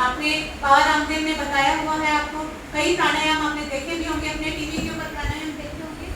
आपने बाबा रामदेव ने बताया हुआ है, आपको कई प्राणायाम आपने देखे भी होंगे, अपने टीवी के ऊपर प्राणायाम देखे होंगे।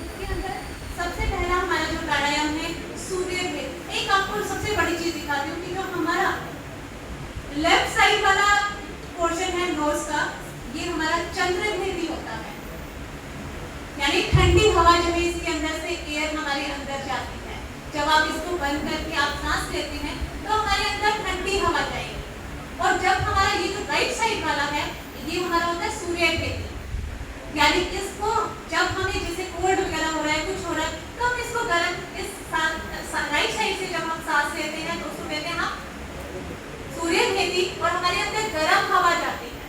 उसके अंदर सबसे पहला हमारा जो प्राणायाम है सूर्य भेद। एक आपको सबसे बड़ी चीज दिखाती हूँ कि जो हमारा लेफ्ट साइड वाला पोर्शन है नोज का, ये हमारा चंद्र भेदी होता है, यानी ठंडी हवा जो है इसके अंदर से एयर हमारे अंदर जाती है। जब आप इसको बंद करके आप सांस लेते हैं तो हमारे अंदर ठंडी हवा जाएगी। और जब हमारा ये जो राइट साइड वाला है ये हमारा होता है सूर्य भेदी, यानी इसको जब हमें जैसे कोल्ड वगैरह हो रहा है, कुछ हो रहा है, तो हम इसको गर्म इस राइट साइड से जब हम सांस लेते हैं तो उसको कहते हैं हम सूर्य भेदी, और हमारे अंदर गर्म हवा जाती है।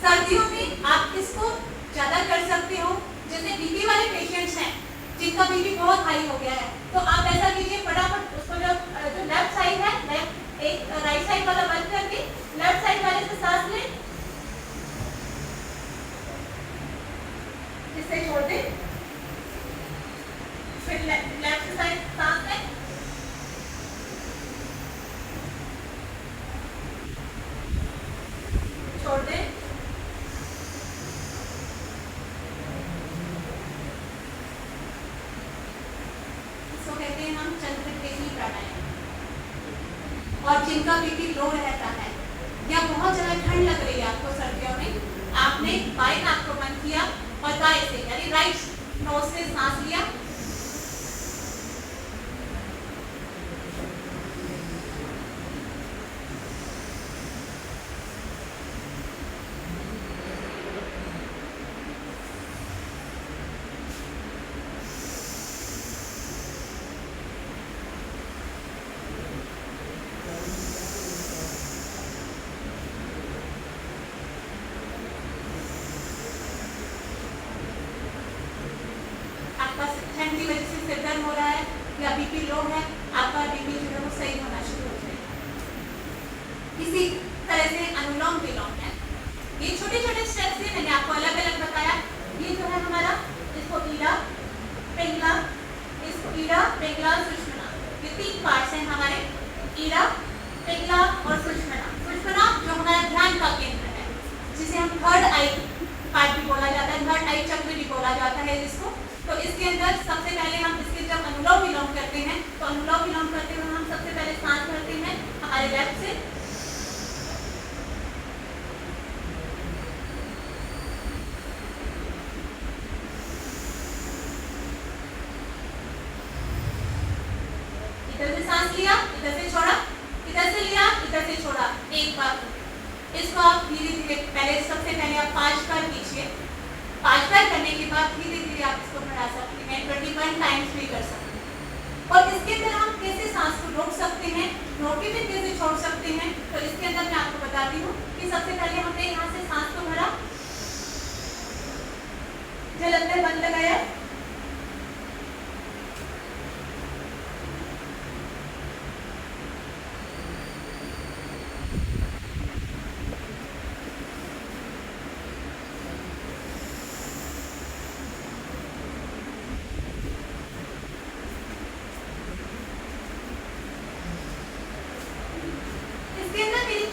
सर्दियों में आप इसको ज्यादा कर सकते हो, जैसे बीपी वाले पेशेंट्स हैं जिनका बीपी बहुत हाई हो गया है, तो आप ऐसा कीजिए, फटाफट उसको जो लेफ्ट साइड है, लेफ्ट एक राइट साइड वाला बंद करके लेफ्ट साइड वाले से सांस लें, इसे छोड़ दें, फिर लेफ्ट साइड सांस लें, छोड़ दें, इसको कहते हैं हम चंद्र भेदी प्राणायाम। और जिनका बीपी लो रहता है या बहुत ज्यादा ठंड लग रही है आपको सर्दियों में, आपने बाएं नाक को बंद किया और दाएं से यानी राइट नोज से सांस लिया, ठंड की वजह से सिर दर्द हो रहा है या बीपी लो है, आपका बीपी जो है वो सही होना शुरू हो जाएगा। इसी तरह से अनुलोम विलोम है, ये छोटे छोटे स्टेप्स हैं, मैंने आपको अलग अलग बताया। ये जो है हमारा, इसको ईड़ा पिंगला, इसको ईड़ा पिंगला सुषुम्ना, ये तीन पार्ट्स हैं हमारे, ईड़ा पिंगला और सुषुम्ना। सुषुम्ना जो हमारा ध्यान का केंद्र है, जिसे हम थर्ड आई पार्ट भी बोला जाता है, थर्ड आई चक्र भी बोला जाता है जिसको। तो इसके अंदर सबसे पहले हम इसके जब अनुलोम विलोम करते हैं तो अनुलोम विलोम करते हुए हम सबसे पहले सांस भरते हैं हमारे लेफ्ट से, इधर से सांस लिया, इधर से छोड़ा, इधर से लिया, इधर से छोड़ा, एक बार। इसको आप धीरे धीरे पहले सबसे पहले आप 5 बार कीजिए, 5 बार करने के बाद धीरे धीरे आप इसको बढ़ा सकते हैं, 21 टाइम्स भी कर सकते हैं। और इसके अंदर हम कैसे सांस को रोक सकते हैं, रोक के फिर कैसे छोड़ सकते हैं, तो इसके अंदर मैं आपको बताती हूँ कि सबसे पहले हमने यहाँ से सांस को भरा, जल अंदर बंद लगाया,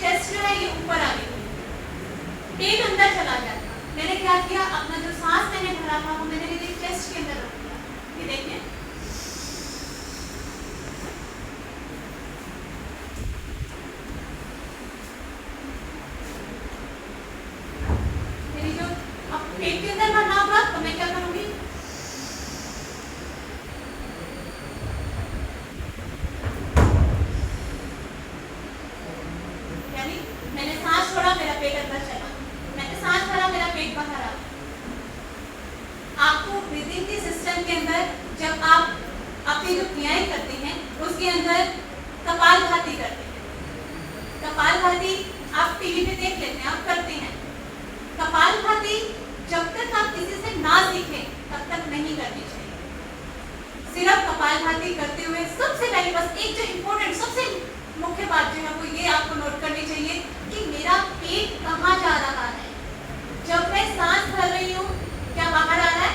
चेस्ट जो है ये ऊपर आ गई, पेट अंदर चला जाता। मैंने क्या किया, अपना जो सांस मैंने भरा था वो मैंने मेरे चेस्ट के अंदर रख दिया, ये देखिए, मेरी जो अब पेट के अंदर भरना होगा तो मैं क्या करूंगी, मैंने सांस छोड़ा, मेरा पेट अंदर चला, मैंने सांस भरा, मेरा पेट बाहर आ। आपको ब्रीदिंग के सिस्टम के अंदर जब आप अपनी जो क्रियाएं करते हैं उसके अंदर कपालभाति करते हैं। कपालभाति आप टीवी पे देख लेते हैं, आप करते हैं। कपालभाति जब तक आप किसी से ना सीखें तब तक नहीं करनी चाहिए। सिर्फ कपालभाति करते हुए सबसे पहले बस एक जो इम्पोर्टेंट सबसे मुख्य बात जो है वो ये आपको नोट करनी चाहिए कि मेरा पेट कहाँ जा रहा है। जब मैं सांस भर रही हूँ क्या बाहर आ रहा है,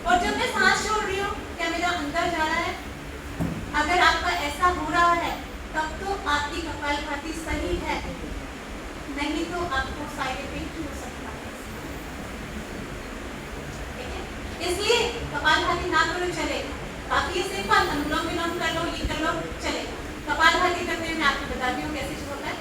और जब मैं सांस छोड़ रही हूँ क्या मेरा अंदर जा रहा है। अगर आपका ऐसा हो रहा है तब तो आपकी कपालभाति सही है। स्पाइनल पेन टूट सकता है। ठीक है, इसलिए कपालभाति ना करो चलेगा, बाकी ये सिंपल अनुलोम विलोम कर लो, ये कर लो, चलेगा। कपालभाति करते हुए मैं आपको बताती हूँ कैसे होता है।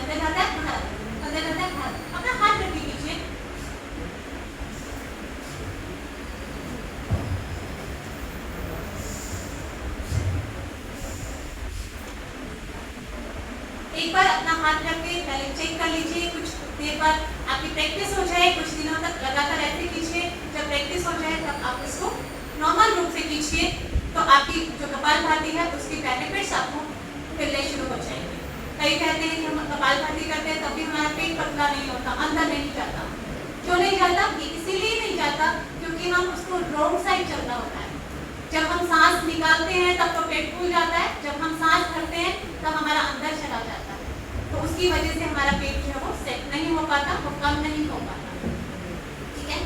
अंदर जाता है बाहर, अंदर जाता है बाहर। अपना हाथ रखिए नीचे, एक बार अपना हाथ रख के पहले चेक कर लीजिए। कुछ देर बाद आपकी प्रैक्टिस हो जाए, कुछ दिनों तक लगातार ऐसे कीजिए। जब प्रैक्टिस हो जाए तब आप इसको नॉर्मल रूप से कीजिए, तो आपकी जो कपालभाति है उसकी बेनिफिट्स आपको मिलने शुरू हो जाएंगे। कई कहते हैं कि हम कपालभाति करते हैं तब भी हमारा पेट पतला नहीं होता, अंदर नहीं जाता। क्यों नहीं जाता? ये इसीलिए नहीं जाता क्योंकि हम उसको रॉन्ग साइड चलना होता है। जब हम सांस निकालते हैं तब तो पेट फूल जाता है, जब हम सांस भरते हैं तब हमारा अंदर चला जाता है, तो उसकी वजह से हमारा पेट जो है वो सेट नहीं हो पाता, वो कम नहीं हो पाता। ठीक है,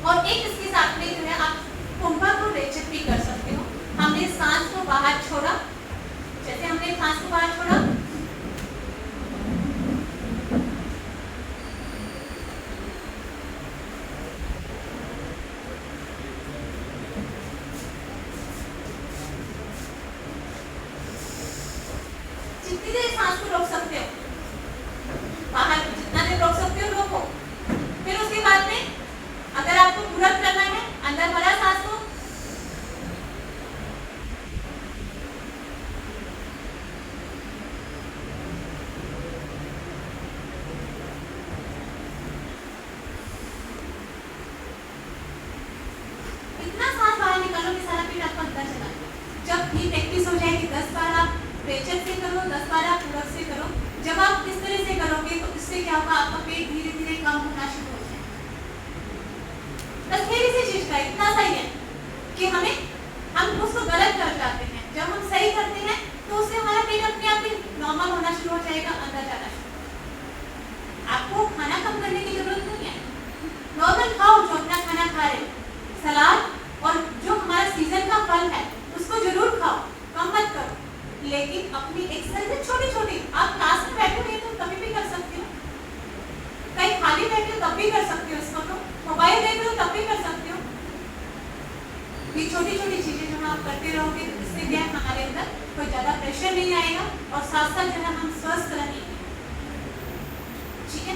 और एक इसके साथ में जो है आप कुंभा को रेचक भी कर सकते हो। हमने सांस को बाहर छोड़ा, जैसे हमने सांस को बाहर छोड़ा, जितनी देर सांस को रोक सकते हो, बाहर जितना देर रोक सकते हो रोको। फिर उसके बाद में अगर आपको पूरा करना है, अंदर भरा सांस को, इतना सांस बाहर निकालो कि सारा पेट आपका अंदर चला जाए। जब भी प्रैक्टिस हो जाएगी 10 बार आप रेचक से करो, 10 बार आप पूरक से करो। जब आप इस तरह से करोगे तो इससे क्या होगा, आपका पेट धीरे धीरे कम होना शुरू हो जाएगा। बस थोड़ी सी चीज का इतना सही है कि हम उसको गलत कर जाते हैं। जब हम सही करते हैं तो उससे हमारा पेट अपने आप ही नॉर्मल होना शुरू हो जाएगा, अंदर जाना शुरू हो जाएगा। आपको खाना कम करने की जरूरत नहीं है, नॉर्मल खाओ जो अपना खाना खा रहे हो। सलाद और जो हमारा सीजन का फल है उसको जरूर खाओ, कम मत करो, लेकिन अपनी एक्सरसाइज छोटी छोटी। आप क्लास में बैठे हुए तो कभी भी कर सकते हो, कहीं खाली बैठे हो तब भी कर सकते हो, इसको तो मोबाइल देख रहे हो तब भी कर सकते हो। ये छोटी छोटी चीजें जो आप करते रहोगे तो इससे क्या है, हमारे अंदर कोई ज्यादा प्रेशर नहीं आएगा और साथ साथ जो है हम स्वस्थ रहेंगे। ठीक है,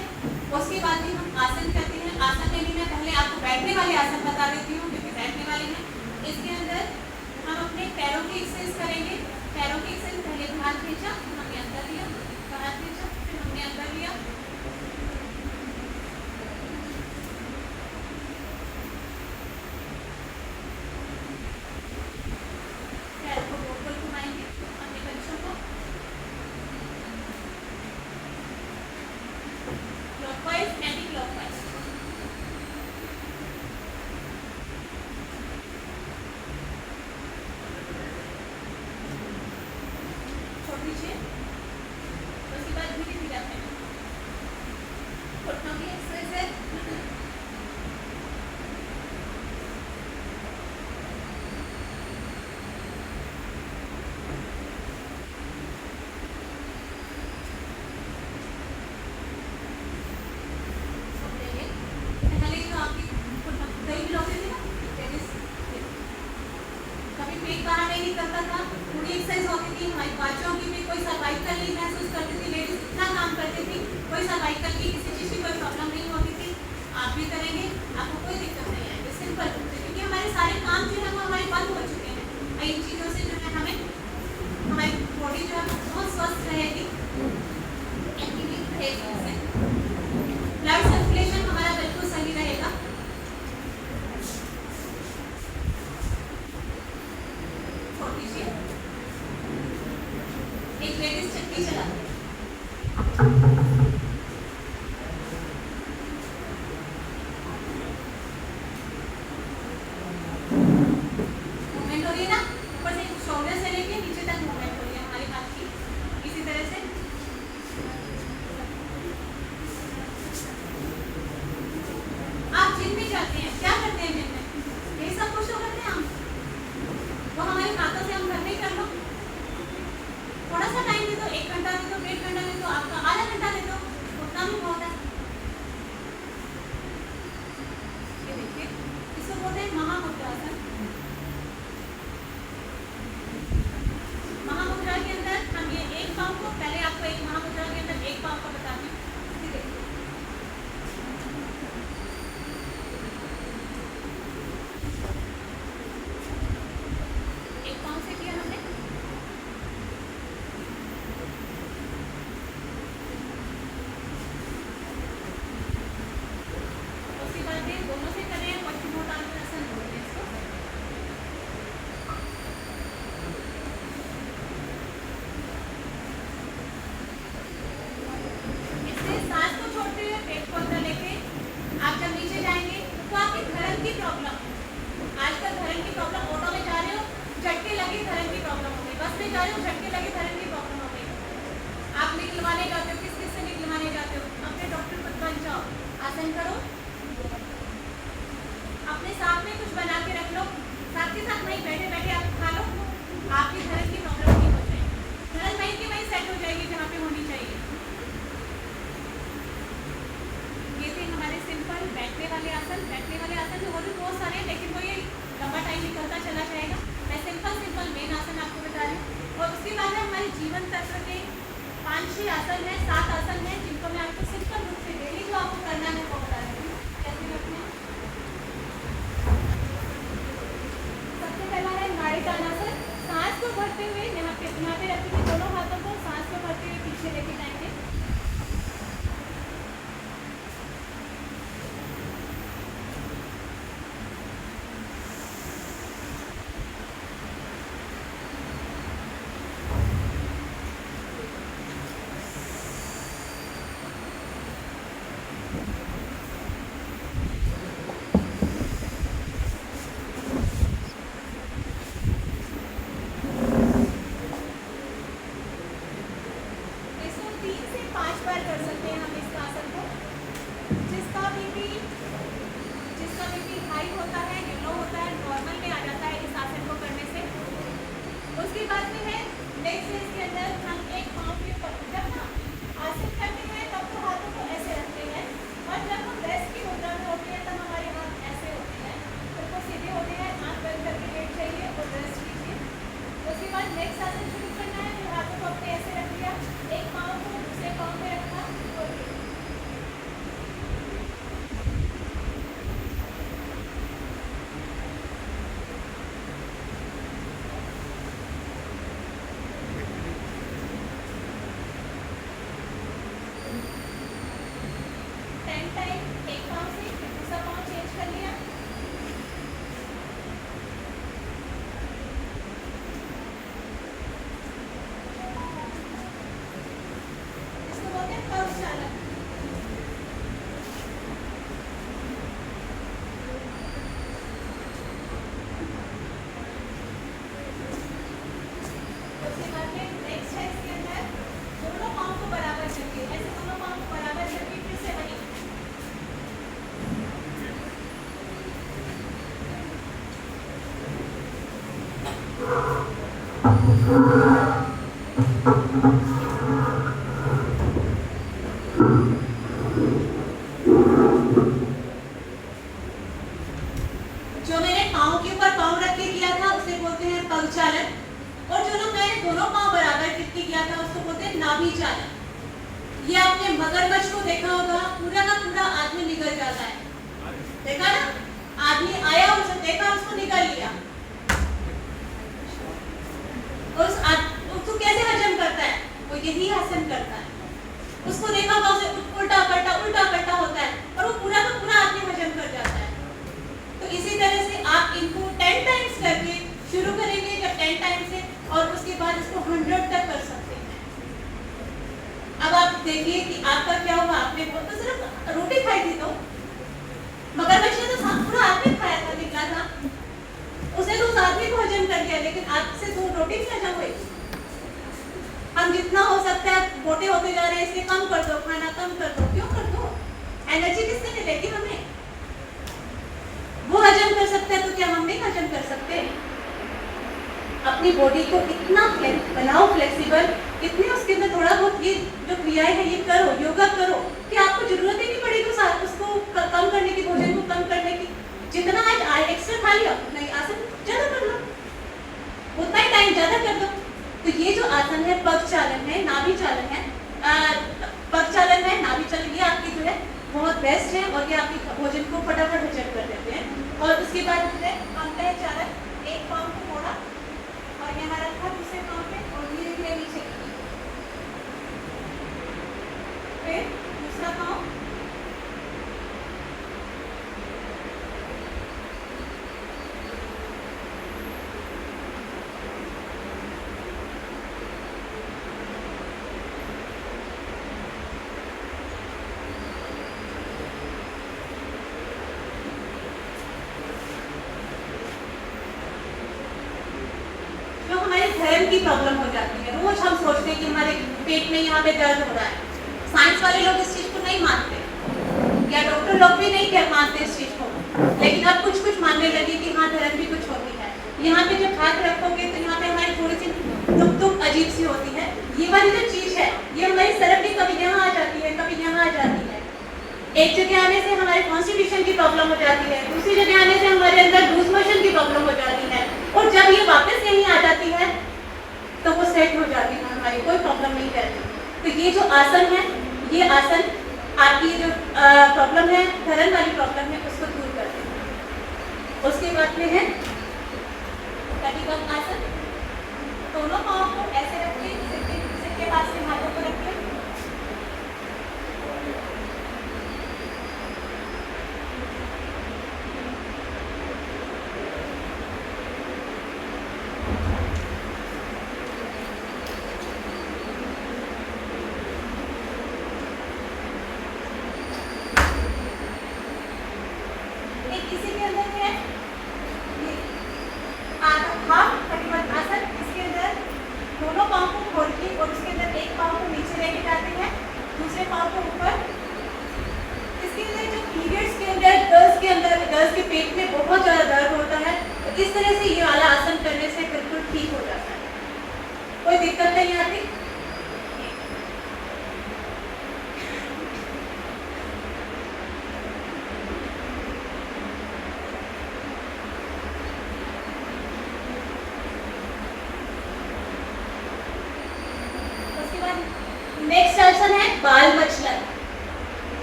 उसके बाद भी हम आसन करते हैं। आसन में भी मैं पहले आपको बैठने वाले आसन बता देती हूँ क्योंकि बैठने वाले हैं। इसके अंदर हम अपने पैरों की एक्सरसाइज करेंगे। पैरों की एक्सरसाइज पहले बाहर खींचा, हमने अंदर लिया, बाहर खींचा, फिर हमने अंदर लिया। पैर को गोल गोल घुमाएंगे अपने बच्चों को, क्लॉकवाइज एंटी क्लॉकवाइज। छोड़ दीजिए, उसके बाद धीरे धीरे अपने बना के रख लो, साथ ही साथ वहीं बैठे बैठे आप खा लो, आपकी धड़न की प्रॉब्लम ठीक हो जाएगी, धड़न वहीं की वहीं सेट हो जाएगी जहाँ पे होनी चाहिए। ये थे हमारे सिंपल बैठने वाले आसन। बैठने वाले आसन में और भी बहुत सारे हैं, लेकिन वो ये लंबा टाइम निकलता चला जाएगा। मैं सिंपल मेन आसन आपको बता रही हूँ। और उसके बाद है हमारे जीवन तत्व के 5-6 आसन है, 7 आसन है, जिनको मैं आपको सिंपल रूप से डेली जो आपको करना है वो बता रही हूँ कैसे करते हैं। सबसे पहला है नाड़ी तानासन। सांस को भरते हुए यहाँ पे रखेंगे, दोनों हाथों को सांस को भरते हुए पीछे लेके जाएंगे। जो मैंने पाँव के ऊपर पाँव रख के किया था उसे बोलते हैं पग चालन, और जो लोग मैंने दोनों पाँव बराबर टिक के किया था उसको बोलते हैं नाभि चालन। ये आपने मगरमच्छ को देखा होगा, पूरा का पूरा आदमी निगल जाता है, देखा ना, आदमी आया उसे देखा उसको निगल लिया, उसको कैसे हजम करता है, वो यही आसन करता है। उसको देखा होगा उसे उल्टा पलटा होता है और वो पूरा का पूरा आदमी हजम कर जाता है। तो इसी तरह से आप इनको 10 टाइम्स करके शुरू करेंगे, जब 10 टाइम्स से, और उसके बाद इसको 100 तक कर सकते हैं। अब आप देखिए कि आपका क्या हुआ, आपने तो सिर्फ रोटी खाई थी, तो मगरमच्छ ने तो पूरा आदमी खाया था, निकला था, उसने तो उस आदमी को हजम कर दिया, लेकिन आपसे तो रोटी भी हजम हुई। हम जितना हो सकता है मोटे होते जा रहे हैं, इसलिए कम कर दो, खाना कम कर दो। क्यों कर दो? एनर्जी किससे मिलेगी हमें? वो हजम कर सकता है तो क्या हम नहीं हजम कर सकते? अपनी बॉडी को इतना बनाओ फ्लेक्सिबल, इतनी उसके अंदर थोड़ा बहुत ये जो क्रियाएं हैं ये करो, योगा करो कि आपको जरूरत ही नहीं पड़ेगी उसको कम करने की, भोजन को कम करने की। जितना आज एक्स्ट्रा खा लिया नहीं, आसन ज्यादा कर लो, उतना ही टाइम ज्यादा कर दो। तो ये जो आसन है पग चालन है, नाभि चालन है, पग चालन है, नाभि चालन, ये आपकी जो है बहुत बेस्ट है और ये आपके भोजन को फटाफट हजम कर देते हैं। और उसके बाद है अंतः चालन, एक पाँव को मोड़ा और यहाँ रखा दूसरे पाँव पे और धीरे धीरे नीचे, फिर दूसरा पाँव, धर्म की प्रॉब्लम हो जाती है। रोज हम सोचते हैं कि हमारे पेट में यहाँ पे दर्द हो रहा है, साइंस वाले लोग इस चीज को नहीं मानते, या डॉक्टर लोग भी नहीं मानते इस चीज को, लेकिन अब कुछ कुछ मानने लगी कि हाँ धर्म भी कुछ होती है। यहाँ पे जब हाथ रखोगे तो यहाँ पे हमारी थोड़ी सी दुख दुख अजीब सी होती है। ये वाली जो चीज है ये हमारी सरक भी कभी यहाँ आ जाती है, कभी यहाँ आ जाती है। एक जगह आने से हमारे कॉन्स्टिट्यूशन की प्रॉब्लम हो जाती है, दूसरी जगह आने से हमारे अंदर लूज मोशन की प्रॉब्लम हो जाती है, और जब ये वापस यहीं आ जाती है तो वो सेट हो जाती है, हमारी कोई प्रॉब्लम नहीं रहती। तो ये जो आसन है, ये आसन आपकी जो प्रॉब्लम है, धरन वाली प्रॉब्लम है, उसको दूर करते हैं। उसके बाद में है कटिकम आसन। दोनों पाँव को ऐसे रखिए, सिर के पास में हाथों को रखिए। इसी के अंदर है हाफ कटिबद्ध आसन। इसके अंदर दोनों पाँव को खोल के और उसके अंदर एक पाँव को नीचे लेके जाते हैं, दूसरे पाँव को ऊपर। इसके अंदर जो पीरियड्स के अंदर गर्ल्स के पेट में बहुत ज़्यादा दर्द होता है, तो इस तरह से ये वाला आसन करने से बिल्कुल ठीक हो जाता है, कोई दिक्कत नहीं आती। नेक्स्ट आसन है बाल बचलन।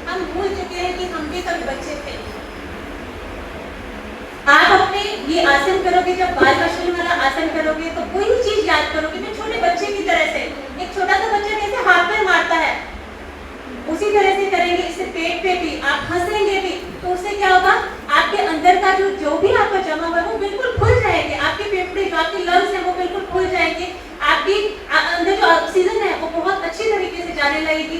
हम भूल चुके हैं कि हम भी कभी बच्चे थे। आप अपने ये आसन करोगे, जब बाल बचलन वाला आसन करोगे तो कोई चीज याद करोगे। मैं छोटे बच्चे की तरह से, एक छोटा सा बच्चा कैसे हाथ पैर मारता है, उसी तरह से करेंगे। इससे पेट पे भी आप हंसेंगे भी, तो उससे क्या होगा, आपके अंदर का जो भी आपका जमा हुआ है वो बिल्कुल खुल जाएंगे। आपके फेफड़े, जो आपके लंग्स हैं वो बिल्कुल खुल जाएंगे। आपकी अंदर जो ऑक्सीजन है वो बहुत अच्छी तरीके से जाने लगेगी।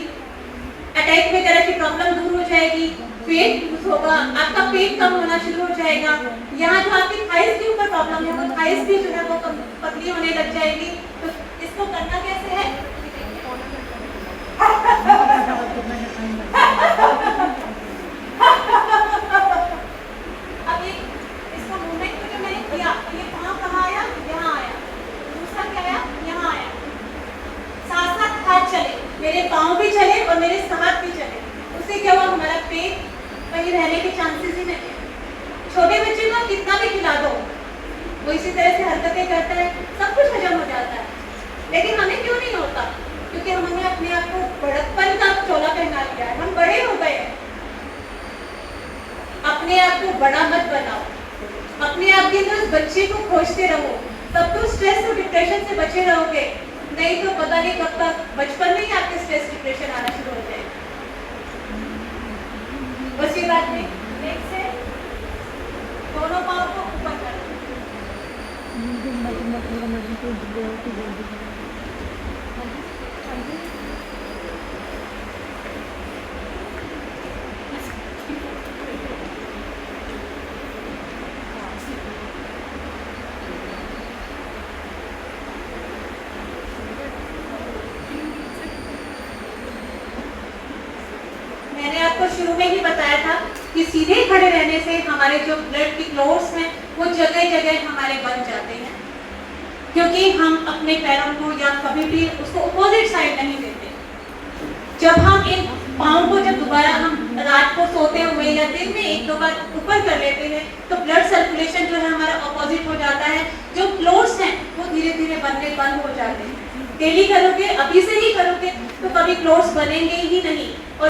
अटैक वगैरह की प्रॉब्लम दूर हो जाएगी, पेट लूज होगा, आपका पेट कम होना शुरू हो जाएगा। यहाँ जो आपकी थाइस के ऊपर प्रॉब्लम है वो थाइस भी जो है वो पतली होने लग जाएगी। तो इसको करना कैसे है, अब इसको मूवमेंट को जो मैंने किया, ये कहाँ आया, यहाँ आया, दूसरा क्या आया, यहाँ आया। साथ साथ हाथ चले, मेरे पाँव भी चले और मेरे हाथ भी चले। उससे क्या हुआ, हमारा पेट कहीं रहने के चांसेस ही नहीं। छोटे बच्चे को कितना भी खिला दो वो इसी तरह से हरकतें करता है, सब कुछ हजम हो जाता है। लेकिन हमें क्यों नहीं होता, क्योंकि हमने अपने आप को बड़प्पन का चोला पहना लिया है, हम बड़े हो गए हैं। अपने आप को बड़ा मत बनाओ, अपने आप के अंदर उस बच्चे को खोजते रहो, तब तो स्ट्रेस और डिप्रेशन से बचे रहोगे। नहीं तो पता नहीं कब तक बचपन में ही आपके स्ट्रेस डिप्रेशन आना शुरू हो जाएगा। उसके बाद में नेक्स्ट है दोनों पाँव को ऊपर करना। मैंने आपको शुरू में ही बताया था कि सीधे खड़े रहने से हमारे जो ब्लड की क्लोट्स हैं वो जगह जगह हमारे बन जाते हैं, क्योंकि हम अपने पैरों को या कभी भी उसको अपोजिट साइड नहीं देते। जब हम इन पाँव को जब दोबारा हम रात को सोते हुए या दिन में एक दो बार ऊपर कर लेते हैं तो ब्लड सर्कुलेशन जो है हमारा अपोजिट हो जाता है। जो क्लोट्स हैं वो धीरे धीरे बनने बंद हो जाते हैं। डेली करोगे, अभी से ही करोगे तो कभी क्लोट्स बनेंगे ही नहीं।